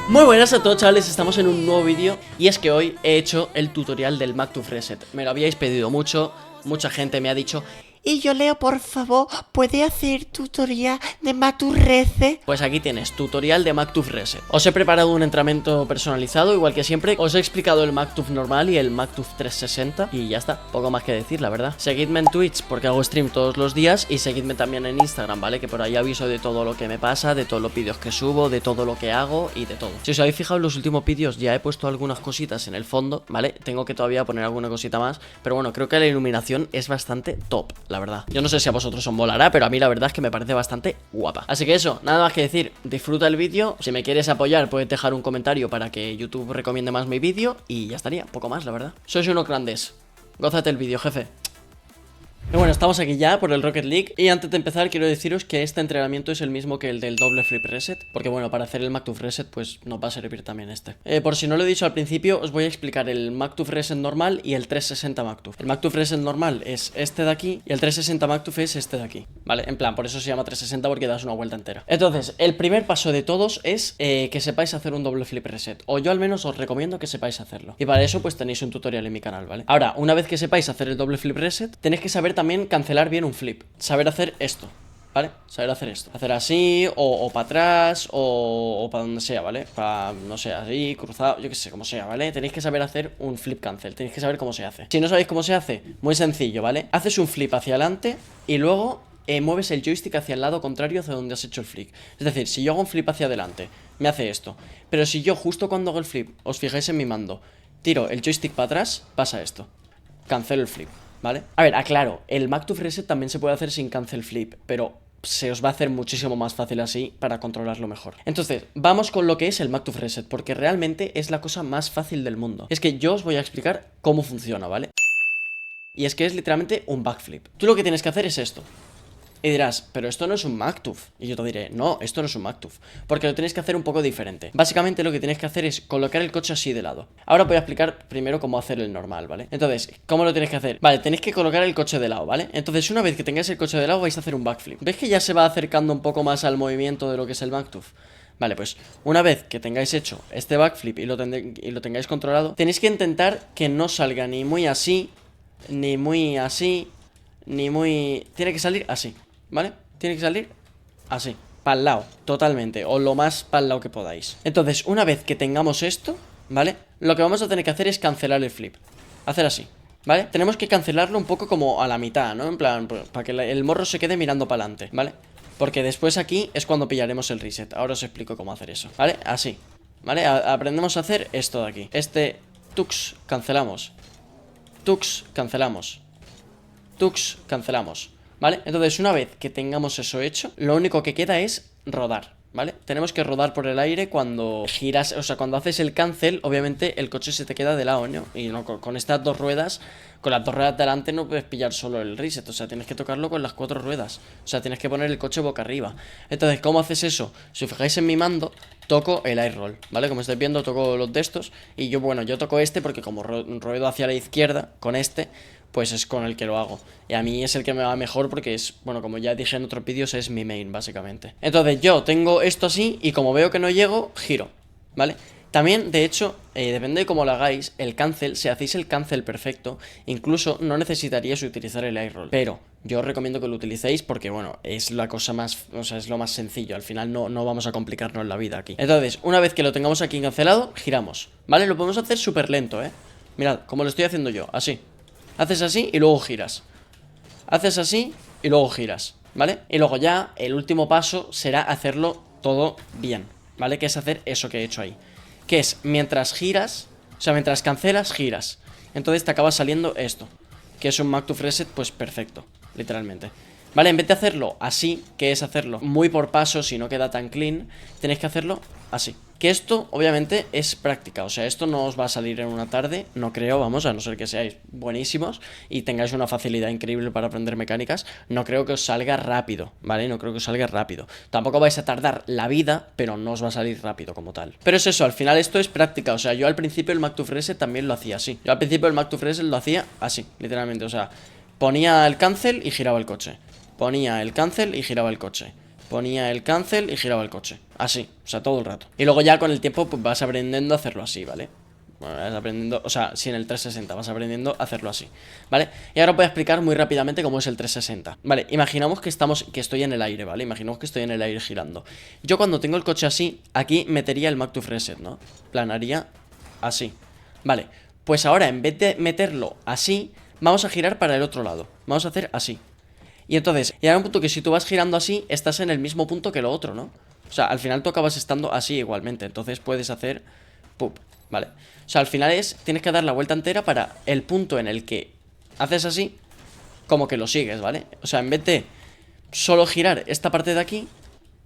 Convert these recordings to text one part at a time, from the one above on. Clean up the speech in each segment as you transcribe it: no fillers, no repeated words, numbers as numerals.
Muy buenas a todos, chavales, estamos en un nuevo vídeo. Y es que hoy he hecho el tutorial del MacTooth Reset. Me lo habíais pedido mucho, mucha gente me ha dicho: Y yo Leo, por favor, ¿puede hacer tutorial de MacTooth Reset? pues aquí tienes, tutorial de MacTooth Reset. Os he preparado un entrenamiento personalizado, igual que siempre. Os he explicado el MacTooth normal y el MacTooth 360 y ya está, poco más que decir, la verdad. Seguidme en Twitch porque hago stream todos los días. Y seguidme también en Instagram, ¿vale? Que por ahí aviso de todo lo que me pasa, de todos los vídeos que subo, de todo lo que hago y de todo. Si os habéis fijado en los últimos vídeos ya he puesto algunas cositas en el fondo, ¿vale? Tengo que todavía poner alguna cosita más, pero bueno, creo que la iluminación es bastante top, la verdad. Yo no sé si a vosotros os molará, pero a mí la verdad es que me parece bastante guapa. Así que eso, nada más que decir, disfruta el vídeo. Si me quieres apoyar puedes dejar un comentario para que YouTube recomiende más mi vídeo y ya estaría, poco más, la verdad. Sois unos grandes, gózate el vídeo, jefe. Y bueno, estamos aquí ya por el Rocket League. Y antes de empezar quiero deciros que este entrenamiento es el mismo que el del doble flip reset, porque bueno, para hacer el MacTooth Reset pues nos va a servir también este. Por si no lo he dicho al principio, os voy a explicar el MacTooth Reset normal y el 360 MacTooth. El MacTooth Reset normal es este de aquí y el 360 MacTooth es este de aquí, ¿vale? En plan, por eso se llama 360, porque das una vuelta entera. Entonces, el primer paso de todos es que sepáis hacer un doble flip reset, o yo al menos os recomiendo que sepáis hacerlo. Y para eso pues tenéis un tutorial en mi canal, ¿vale? Ahora, una vez que sepáis hacer el doble flip reset, tenéis que saber también cancelar bien un flip, saber hacer esto, ¿vale? Saber hacer esto, hacer así, o para atrás, o para donde sea, ¿vale? Para, no sé, así, cruzado, yo que sé, como sea, ¿vale? Tenéis que saber hacer un flip cancel, tenéis que saber cómo se hace. Si no sabéis cómo se hace, muy sencillo, ¿vale? Haces un flip hacia adelante y luego mueves el joystick hacia el lado contrario hacia donde has hecho el flip. Es decir, si yo hago un flip hacia adelante, me hace esto. Pero si yo justo cuando hago el flip, os fijáis en mi mando, tiro el joystick para atrás, pasa esto. Cancelo el flip, ¿vale? A ver, aclaro, el MacTooth Reset también se puede hacer sin cancel flip, pero se os va a hacer muchísimo más fácil así para controlarlo mejor. Entonces, vamos con lo que es el MacTooth Reset, porque realmente es la cosa más fácil del mundo. Es que yo os voy a explicar cómo funciona, ¿vale? Y es que es literalmente un backflip. Tú lo que tienes que hacer es esto. Y dirás, pero esto no es un MacTooth. Y yo te diré, no, esto no es un MacTooth, porque lo tenéis que hacer un poco diferente. Básicamente lo que tenéis que hacer es colocar el coche así de lado. Ahora voy a explicar primero cómo hacer el normal, ¿vale? Entonces, ¿cómo lo tenéis que hacer? Vale, tenéis que colocar el coche de lado, ¿vale? Entonces, una vez que tengáis el coche de lado vais a hacer un backflip. ¿Ves que ya se va acercando un poco más al movimiento de lo que es el MacTooth? Vale, pues una vez que tengáis hecho este backflip y lo tengáis controlado, tenéis que intentar que no salga ni muy así, ni muy así, ni muy... Tiene que salir así, ¿vale? Tiene que salir así, para el lado, totalmente, o lo más para el lado que podáis. Entonces, una vez que tengamos esto, ¿vale? Lo que vamos a tener que hacer es cancelar el flip. Hacer así, ¿vale? Tenemos que cancelarlo un poco como a la mitad, ¿no? En plan, para que el morro se quede mirando para adelante, ¿vale? Porque después aquí es cuando pillaremos el reset. Ahora os explico cómo hacer eso, ¿vale? Así, ¿vale? Aprendemos a hacer esto de aquí. Este tux, cancelamos. Tux, cancelamos. Tux, cancelamos, ¿vale? Entonces, una vez que tengamos eso hecho, lo único que queda es rodar, ¿vale? Tenemos que rodar por el aire cuando giras, o sea, cuando haces el cancel, obviamente el coche se te queda de lado, ¿no? Y no, con estas dos ruedas, con las dos ruedas de delante no puedes pillar solo el reset, o sea, tienes que tocarlo con las cuatro ruedas, o sea, tienes que poner el coche boca arriba. Entonces, ¿cómo haces eso? Si os fijáis en mi mando, toco el air roll, ¿vale? Como estáis viendo, toco los de estos. Y yo, bueno, yo toco este porque como ruedo hacia la izquierda con este, pues es con el que lo hago. Y a mí es el que me va mejor porque es, bueno, como ya dije en otros vídeos, es mi main, básicamente. Entonces yo tengo esto así y como veo que no llego, giro, ¿vale? También, de hecho, depende de cómo lo hagáis, el cancel, si hacéis el cancel perfecto, incluso no necesitaríais utilizar el air roll. Pero yo os recomiendo que lo utilicéis porque, bueno, es la cosa más, o sea, es lo más sencillo. Al final no vamos a complicarnos la vida aquí. Entonces, una vez que lo tengamos aquí cancelado, giramos, ¿vale? Lo podemos hacer súper lento, ¿eh? Mirad, como lo estoy haciendo yo, así. Haces así y luego giras. Haces así y luego giras, ¿vale? Y luego ya el último paso será hacerlo todo bien, ¿vale? Que es hacer eso que he hecho ahí. Que es mientras giras, o sea, mientras cancelas, giras. Entonces te acaba saliendo esto, que es un MacTooth Reset, pues perfecto, literalmente. Vale, en vez de hacerlo así, que es hacerlo muy por pasos y no queda tan clean, tenéis que hacerlo así. Que esto, obviamente, es práctica. O sea, esto no os va a salir en una tarde, no creo, vamos, a no ser que seáis buenísimos y tengáis una facilidad increíble para aprender mecánicas. No creo que os salga rápido, ¿vale? No creo que os salga rápido. Tampoco vais a tardar la vida, pero no os va a salir rápido como tal. Pero es eso, al final esto es práctica. O sea, yo al principio el MacTooth Reset también lo hacía así. Yo al principio el MacTooth Reset lo hacía así, literalmente. O sea, ponía el cancel y giraba el coche. Ponía el cancel y giraba el coche. ponía el cancel y giraba el coche. Así, o sea, todo el rato. Y luego ya con el tiempo pues vas aprendiendo a hacerlo así, ¿vale? Bueno, vas aprendiendo, o sea, si en el 360 vas aprendiendo a hacerlo así, ¿vale? Y ahora voy a explicar muy rápidamente cómo es el 360. Vale, imaginamos que estoy en el aire, ¿vale? Imaginamos que estoy en el aire girando. Yo cuando tengo el coche así, aquí metería el MacTooth Reset, ¿no? Planaría así. Vale, pues ahora en vez de meterlo así, vamos a girar para el otro lado. Vamos a hacer así. Y entonces, llegará un punto que si tú vas girando así, estás en el mismo punto que lo otro, ¿no? O sea, al final tú acabas estando así igualmente. Entonces puedes hacer pup, ¿vale? O sea, al final tienes que dar la vuelta entera para el punto en el que haces así, como que lo sigues, ¿vale? O sea, en vez de solo girar esta parte de aquí,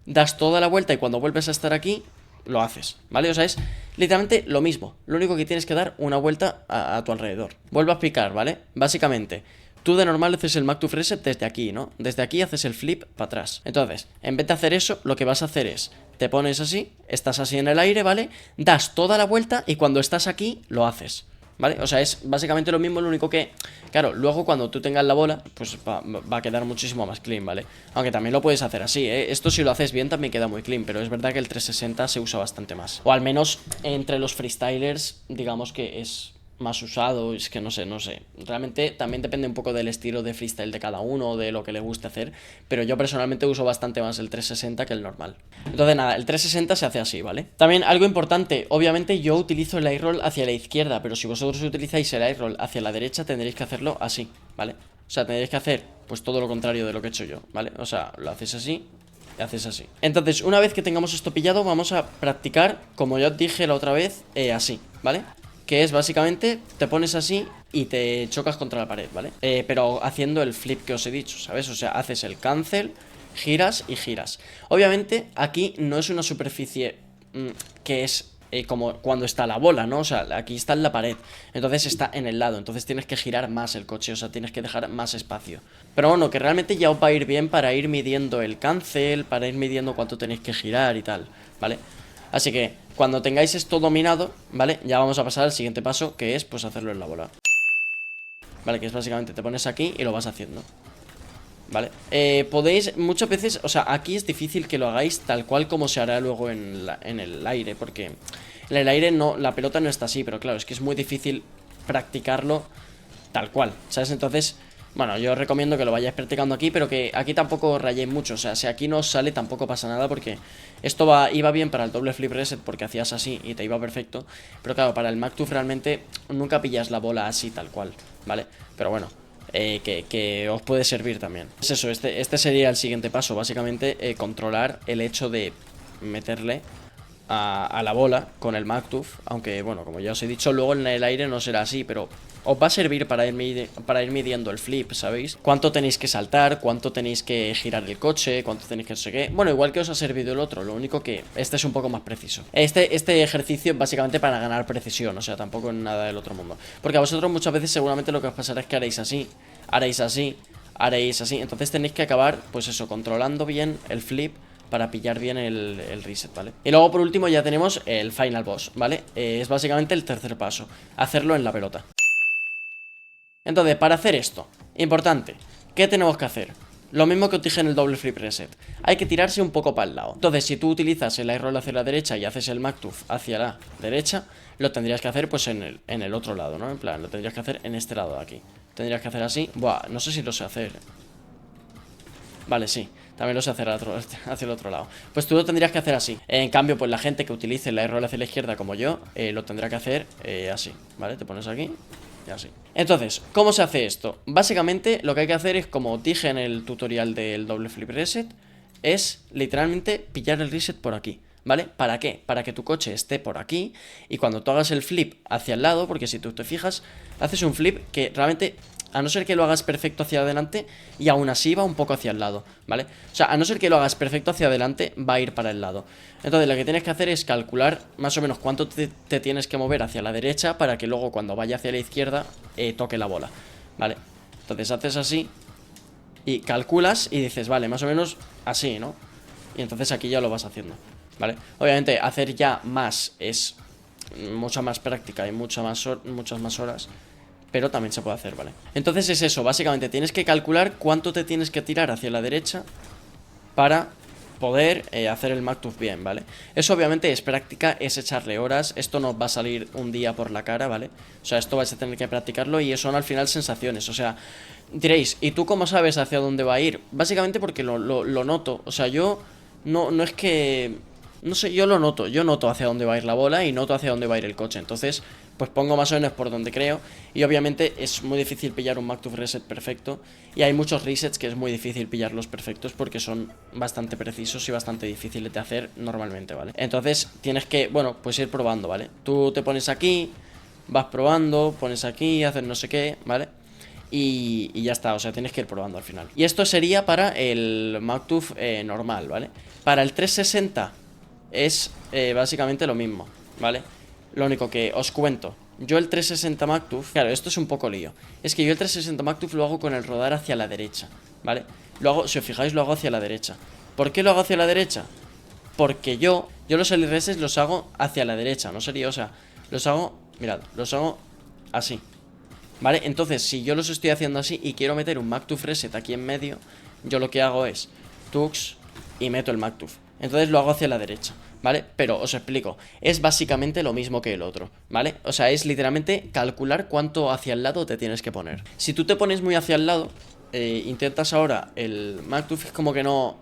das toda la vuelta y cuando vuelves a estar aquí, lo haces, ¿vale? O sea, es literalmente lo mismo. Lo único que tienes que dar una vuelta a tu alrededor. Vuelvo a explicar, ¿vale? Básicamente, tú de normal haces el MacTooth Reset desde aquí, ¿no? Desde aquí haces el flip para atrás. Entonces, en vez de hacer eso, lo que vas a hacer es, te pones así, estás así en el aire, ¿vale? Das toda la vuelta y cuando estás aquí, lo haces, ¿vale? O sea, es básicamente lo mismo, lo único que, claro, luego cuando tú tengas la bola, pues va a quedar muchísimo más clean, ¿vale? Aunque también lo puedes hacer así, ¿eh? Esto si lo haces bien también queda muy clean, pero es verdad que el 360 se usa bastante más. O al menos entre los freestylers, digamos que es más usado, es que no sé. Realmente también depende un poco del estilo de freestyle de cada uno, de lo que le guste hacer, pero yo personalmente uso bastante más el 360 que el normal. Entonces nada, el 360 se hace así, ¿vale? También algo importante, obviamente yo utilizo el air-roll hacia la izquierda, pero si vosotros utilizáis el air-roll hacia la derecha tendréis que hacerlo así, ¿vale? O sea, tendréis que hacer pues todo lo contrario de lo que he hecho yo, ¿vale? O sea, lo haces así y haces así. Entonces, una vez que tengamos esto pillado, vamos a practicar, como ya os dije la otra vez, así, ¿vale? Que es básicamente, te pones así y te chocas contra la pared, ¿vale? Pero haciendo el flip que os he dicho, ¿sabes? O sea, haces el cancel, giras y giras. Obviamente, aquí no es una superficie que es como cuando está la bola, ¿no? O sea, aquí está en la pared, entonces está en el lado, entonces tienes que girar más el coche, o sea, tienes que dejar más espacio. Pero bueno, que realmente ya os va a ir bien para ir midiendo el cancel, para ir midiendo cuánto tenéis que girar y tal, ¿vale? Así que cuando tengáis esto dominado, ¿vale? Ya vamos a pasar al siguiente paso, que es pues hacerlo en la bola. Vale, que es básicamente te pones aquí y lo vas haciendo, ¿vale? Podéis, muchas veces, o sea, aquí es difícil que lo hagáis tal cual como se hará luego en el aire, porque en el aire no, la pelota no está así, pero claro, es que es muy difícil practicarlo tal cual, ¿sabes? Entonces, bueno, yo os recomiendo que lo vayáis practicando aquí, pero que aquí tampoco rayéis mucho. O sea, si aquí no os sale tampoco pasa nada, porque esto iba bien para el doble flip reset porque hacías así y te iba perfecto. Pero claro, para el MacTooth realmente nunca pillas la bola así tal cual, ¿vale? Pero bueno, que os puede servir también. Es eso, este sería el siguiente paso, básicamente controlar el hecho de meterle a la bola con el MacTooth. Aunque bueno, como ya os he dicho, luego en el aire no será así, pero os va a servir para ir midiendo el flip, ¿sabéis? Cuánto tenéis que saltar, cuánto tenéis que girar el coche, cuánto tenéis que no sé qué. Bueno, igual que os ha servido el otro, lo único que este es un poco más preciso. Este ejercicio es básicamente para ganar precisión, o sea, tampoco en nada del otro mundo. Porque a vosotros muchas veces seguramente lo que os pasará es que haréis así, haréis así, haréis así. Entonces tenéis que acabar, pues eso, controlando bien el flip para pillar bien el reset, ¿vale? Y luego por último ya tenemos el final boss, ¿vale? Es básicamente el tercer paso, hacerlo en la pelota. Entonces, para hacer esto, importante, ¿qué tenemos que hacer? Lo mismo que os dije en el doble flip reset. Hay que tirarse un poco para el lado. Entonces, si tú utilizas el air roll hacia la derecha y haces el MacTooth hacia la derecha, lo tendrías que hacer pues en el otro lado, ¿no? En plan, lo tendrías que hacer en este lado de aquí. Tendrías que hacer así. Buah, no sé si lo sé hacer. Vale, sí. También lo sé hacer hacia el otro lado. Pues tú lo tendrías que hacer así. En cambio, pues la gente que utilice el air roll hacia la izquierda como yo, lo tendrá que hacer así, ¿vale? Te pones aquí y así. Entonces, ¿cómo se hace esto? Básicamente lo que hay que hacer es, como dije en el tutorial del doble flip reset, es literalmente pillar el reset por aquí, ¿vale? ¿Para qué? Para que tu coche esté por aquí y cuando tú hagas el flip hacia el lado, porque si tú te fijas, haces un flip que realmente, a no ser que lo hagas perfecto hacia adelante, y aún así va un poco hacia el lado, ¿vale? O sea, a no ser que lo hagas perfecto hacia adelante, va a ir para el lado. Entonces lo que tienes que hacer es calcular más o menos cuánto te tienes que mover hacia la derecha para que luego cuando vaya hacia la izquierda toque la bola, ¿vale? Entonces haces así y calculas y dices, vale, más o menos así, ¿no? Y entonces aquí ya lo vas haciendo, ¿vale? Obviamente hacer ya más es mucha más práctica y muchas más horas, pero también se puede hacer, ¿vale? Entonces es eso, básicamente tienes que calcular cuánto te tienes que tirar hacia la derecha para poder hacer el MacTooth bien, ¿vale? Eso obviamente es práctica, es echarle horas. Esto no va a salir un día por la cara, ¿vale? O sea, esto vais a tener que practicarlo y son al final sensaciones. O sea, diréis, ¿y tú cómo sabes hacia dónde va a ir? Básicamente porque lo noto. O sea, yo no es que... No sé, yo lo noto. Yo noto hacia dónde va a ir la bola y noto hacia dónde va a ir el coche. Entonces, pues pongo más o menos por donde creo. Y obviamente es muy difícil pillar un MacTooth reset perfecto. Y hay muchos resets que es muy difícil pillarlos perfectos porque son bastante precisos y bastante difíciles de hacer normalmente, ¿vale? Entonces tienes que, bueno, pues ir probando, ¿vale? Tú te pones aquí, vas probando, pones aquí, haces no sé qué, ¿vale? Y ya está, o sea, tienes que ir probando al final. Y esto sería para el MacTooth normal, ¿vale? Para el 360 es básicamente lo mismo, ¿vale? Lo único que os cuento, yo el 360 MacTooth, claro, esto es un poco lío. Es que yo el 360 MacTooth lo hago con el rodar hacia la derecha, ¿vale? Lo hago, si os fijáis, lo hago hacia la derecha. ¿Por qué lo hago hacia la derecha? Porque yo los LRS los hago hacia la derecha, no sería, o sea, los hago, mirad, los hago así, ¿vale? Entonces, si yo los estoy haciendo así y quiero meter un MacTooth reset aquí en medio, yo lo que hago es tux y meto el MacTooth. Entonces lo hago hacia la derecha, ¿vale? Pero os explico, es básicamente lo mismo que el otro, ¿vale? O sea, es literalmente calcular cuánto hacia el lado te tienes que poner. Si tú te pones muy hacia el lado, intentas ahora el MacTooth, es como que no,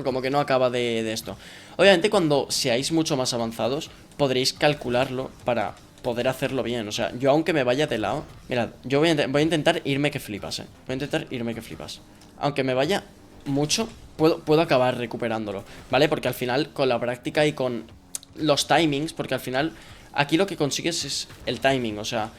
como que no acaba de esto. Obviamente cuando seáis mucho más avanzados, podréis calcularlo para poder hacerlo bien. O sea, yo aunque me vaya de lado, mirad, yo voy a intentar irme que flipas, voy a intentar irme que flipas. Aunque me vaya mucho, puedo acabar recuperándolo, ¿vale? Porque al final, con la práctica y con los timings, porque al final aquí lo que consigues es el timing, o sea,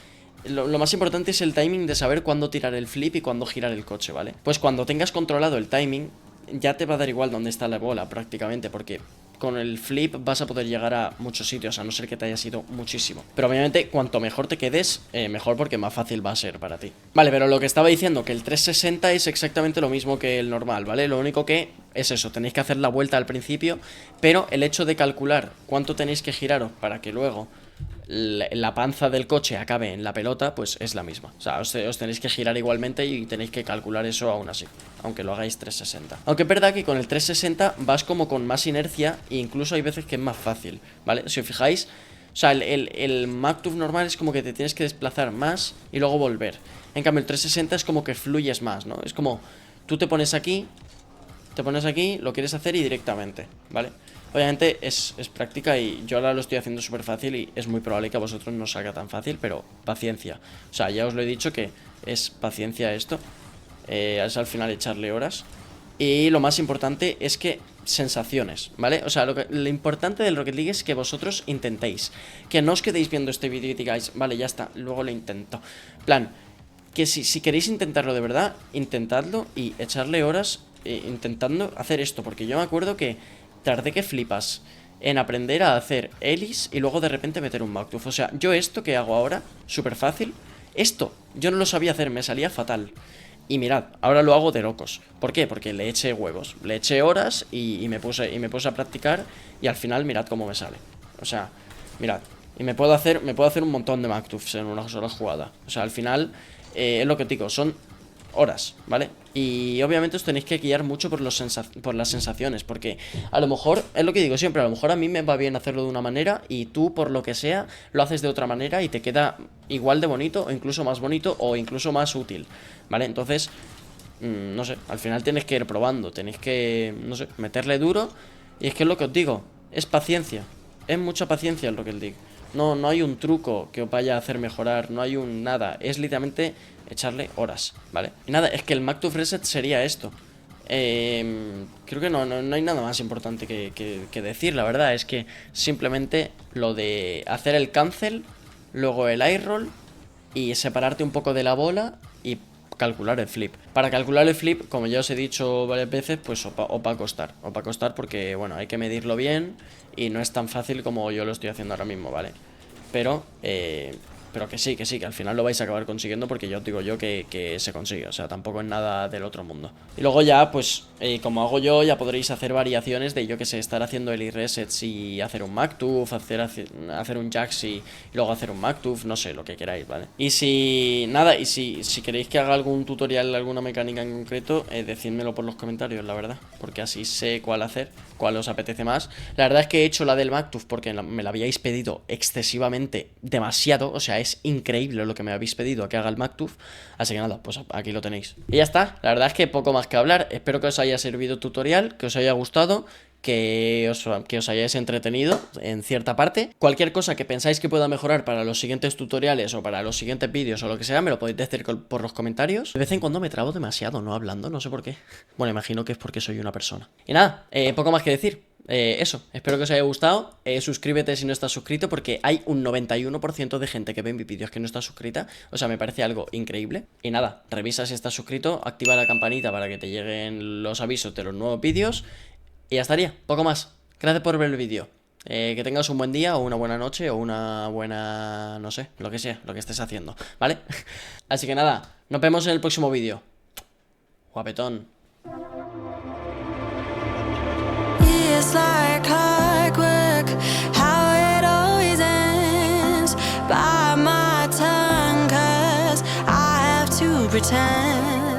lo más importante es el timing de saber cuándo tirar el flip y cuándo girar el coche, ¿vale? Pues cuando tengas controlado el timing, ya te va a dar igual dónde está la bola prácticamente, porque con el flip vas a poder llegar a muchos sitios, a no ser que te hayas ido muchísimo. Pero obviamente cuanto mejor te quedes, mejor, porque más fácil va a ser para ti. Vale, pero lo que estaba diciendo, que el 360 es exactamente lo mismo que el normal, ¿vale? Lo único que es eso, tenéis que hacer la vuelta al principio, pero el hecho de calcular cuánto tenéis que giraros para que luego la panza del coche acabe en la pelota, pues es la misma. O sea, os tenéis que girar igualmente y tenéis que calcular eso aún así, aunque lo hagáis 360. Aunque es verdad que con el 360 vas como con más inercia e incluso hay veces que es más fácil, ¿vale? Si os fijáis, o sea, el MacTooth normal es como que te tienes que desplazar más y luego volver. En cambio el 360 es como que fluyes más, ¿no? Es como, tú te pones aquí, lo quieres hacer y directamente, ¿vale? Obviamente es práctica y yo ahora lo estoy haciendo súper fácil y es muy probable que a vosotros no os salga tan fácil, pero paciencia. O sea, ya os lo he dicho que es paciencia esto, es al final echarle horas. Y lo más importante es que sensaciones, ¿vale? O sea, lo importante del Rocket League es que vosotros intentéis, que no os quedéis viendo este vídeo y digáis, vale, ya está, luego lo intento. Plan, que si queréis intentarlo de verdad, intentadlo y echarle horas intentando hacer esto, porque yo me acuerdo que tardé que flipas en aprender a hacer Elis y luego de repente meter un MacTooth. O sea, yo esto que hago ahora, súper fácil, esto yo no lo sabía hacer, me salía fatal. Y mirad, ahora lo hago de locos. ¿Por qué? Porque le eché huevos, le eché horas y me puse a practicar y al final mirad cómo me sale. O sea, mirad, y me puedo hacer un montón de MacTooths en una sola jugada. O sea, al final es lo que os digo, son horas, ¿vale? Y obviamente os tenéis que guiar mucho por las sensaciones, porque a lo mejor, es lo que digo siempre, a lo mejor a mí me va bien hacerlo de una manera y tú, por lo que sea, lo haces de otra manera y te queda igual de bonito o incluso más bonito o incluso más útil, ¿vale? Entonces, no sé, al final tienes que ir probando, tenéis que, no sé, meterle duro. Y es que es lo que os digo, es paciencia, es mucha paciencia en lo que os digo. No hay un truco que os vaya a hacer mejorar, no hay un nada, es literalmente echarle horas, ¿vale? Y nada, es que el MacTooth Reset sería esto. Creo que no hay nada más importante que decir, la verdad. Es que simplemente lo de hacer el cancel, luego el eye roll y separarte un poco de la bola y calcular el flip. Para calcular el flip, como ya os he dicho varias veces, pues os va a costar porque, bueno, hay que medirlo bien y no es tan fácil como yo lo estoy haciendo ahora mismo, ¿vale? Pero que sí, que al final lo vais a acabar consiguiendo, porque yo os digo yo que se consigue, o sea, tampoco es nada del otro mundo. Y luego ya, pues, como hago yo, ya podréis hacer variaciones de, yo que sé, estar haciendo el resets y hacer un MacTooth, hacer un Jax y luego hacer un MacTooth, no sé, lo que queráis, ¿vale? Y si queréis que haga algún tutorial, alguna mecánica en concreto, decídmelo por los comentarios, la verdad, porque así sé cuál hacer. cuál os apetece más. La verdad es que he hecho la del MacTooth porque me la habíais pedido excesivamente demasiado, o sea, es increíble lo que me habéis pedido que haga el MacTooth, así que nada, pues aquí lo tenéis. Y ya está, la verdad es que poco más que hablar. Espero que os haya servido el tutorial, que os haya gustado, que os hayáis entretenido en cierta parte. Cualquier cosa que pensáis que pueda mejorar para los siguientes tutoriales o para los siguientes vídeos o lo que sea, me lo podéis decir por los comentarios. De vez en cuando me trabo demasiado, no hablando, no sé por qué. Bueno, imagino que es porque soy una persona. Y nada, poco más que decir. Eso, espero que os haya gustado. Suscríbete si no estás suscrito, porque hay un 91% de gente que ve mis vídeos que no está suscrita. O sea, me parece algo increíble. Y nada, revisa si estás suscrito, activa la campanita para que te lleguen los avisos de los nuevos vídeos. Y ya estaría, poco más. Gracias por ver el vídeo. Que tengas un buen día o una buena noche o una buena... no sé, lo que sea, lo que estés haciendo, ¿vale? Así que nada, nos vemos en el próximo vídeo. Guapetón. It's like clockwork, how it always ends. Bite my tongue, 'cause I have to pretend